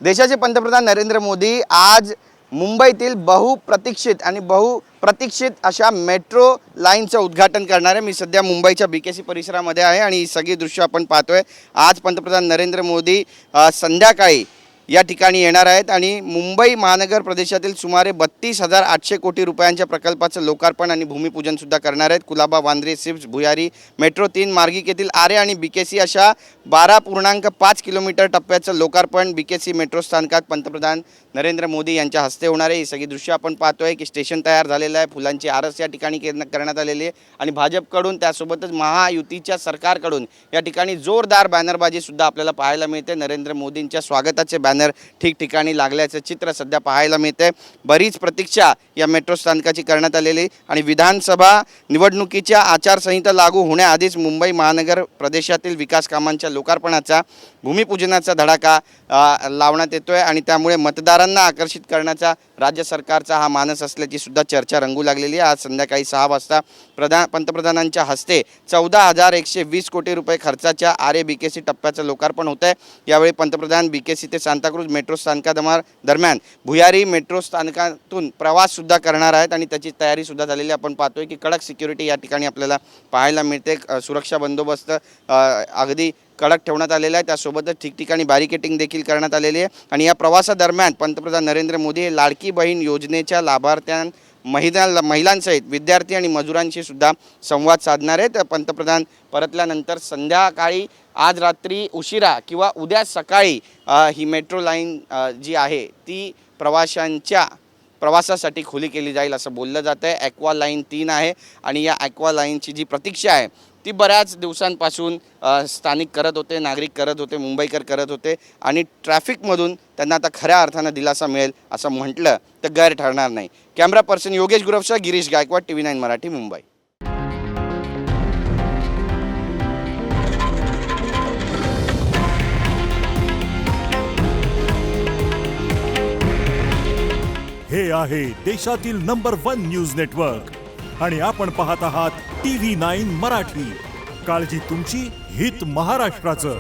देशाचे पंतप्रधान नरेंद्र मोदी आज मुंबईतील बहुप्रतीक्षित आणि बहुप्रतीक्षित अशा मेट्रो लाईनचं उद्घाटन करणार आहे। मी सध्या मुंबईच्या BKC परिसरामध्ये आहे आणि ही सगळी दृश्य आपण पाहतोय। आज पंतप्रधान नरेंद्र मोदी संध्याकाळी या ठिकाणी येणार आहेत आणि मुंबई महानगर प्रदेशातील सुमारे 32,800 कोटी रुपयांच्या प्रकल्पाचं लोकार्पण आणि भूमिपूजन सुद्धा करणार आहेत। कुलाबा, वांद्रे, सिप्स, भुयारी मेट्रो 3 मार्गिकेतील आरे आणि BKC अशा 12.5 किलोमीटर टप्प्याचं लोकार्पण BKC मेट्रो स्थानकात पंतप्रधान नरेंद्र मोदी यांच्या हस्ते होणार आहे। ही सगळी दृश्य आपण पाहतोय की स्टेशन तयार झालेलं आहे, फुलांची आरस या ठिकाणी करण्यात आलेली आहे आणि भाजपकडून त्यासोबतच महायुतीच्या सरकारकडून या ठिकाणी जोरदार बॅनरबाजी सुद्धा आपल्याला पाहायला मिळते। नरेंद्र मोदींच्या स्वागताचे बॅनर ठिकठिकाणी लागल्याचं चित्र सध्या पाहायला मिळते। बरीच प्रतीक्षा या मेट्रो स्थानकाची करण्यात आलेली आणि विधानसभा निवडणुकीच्या आचारसंहिता लागू होण्याआधीच मुंबई महानगर प्रदेशातील विकास कामांच्या लोकार्पणाचा भूमिपूजनाचा धडाका लावण्यात येतोय आणि त्यामुळे मतदारांना आकर्षित करण्याचा राज्य सरकारचा हा मानस असल्याची सुद्धा चर्चा रंगू लागलेली आहे। आज संध्याकाळी 6 वाजता पंतप्रधानांच्या हस्ते 14,120 कोटी रुपये खर्चाच्या आरे BKC टप्प्याचं लोकार्पण होत आहे। यावेळी पंतप्रधान BKC ते सांताक्रूज मेट्रो स्थानकादरम्यान भुयारी मेट्रो स्थानकातून प्रवास सुद्धा करणार आहेत आणि त्याची तयारी सुद्धा झालेली आपण पाहतोय की कडक सिक्युरिटी या ठिकाणी आपल्याला पाहायला मिळते। सुरक्षा बंदोबस्त अगदी कडक ठेवण्यात आलेला आहे, त्यासोबतच ठिकठिकाणी बॅरिकेटिंग देखील करण्यात आलेली आहे आणि या प्रवासादरम्यान पंतप्रधान नरेंद्र मोदी हे लाडकी बहीण योजनेच्या महिलांसहित विद्यार्थी आणि मजुरांशी सुद्धा संवाद साधणार आहेत। पंतप्रधान परतल्यानंतर संध्याकाळी आज रात्री उशिरा किंवा उद्या सकाळी ही मेट्रो लाईन जी आहे ती प्रवासासाठी खुली केली जाईल असं बोललं जातं आहे। ॲक्वा लाईन 3 आहे आणि या ॲक्वा लाईनची जी प्रतीक्षा आहे ती बऱ्याच दिवसांपासून स्थानिक करत होते, नागरिक करत होते, मुंबईकर करत होते आणि ट्रॅफिकमधून त्यांना आता खऱ्या अर्थानं दिलासा मिळेल असं म्हटलं तर गैर ठरणार नाही। कॅमेरा पर्सन योगेश गुरवसह गिरीश गायकवाड, TV9 मराठी, मुंबई। हे आहे देशातील नंबर 1 न्यूज नेटवर्क आणि आपण पाहत आहात TV9 मराठी। काळजी तुमची, हित महाराष्ट्राचं।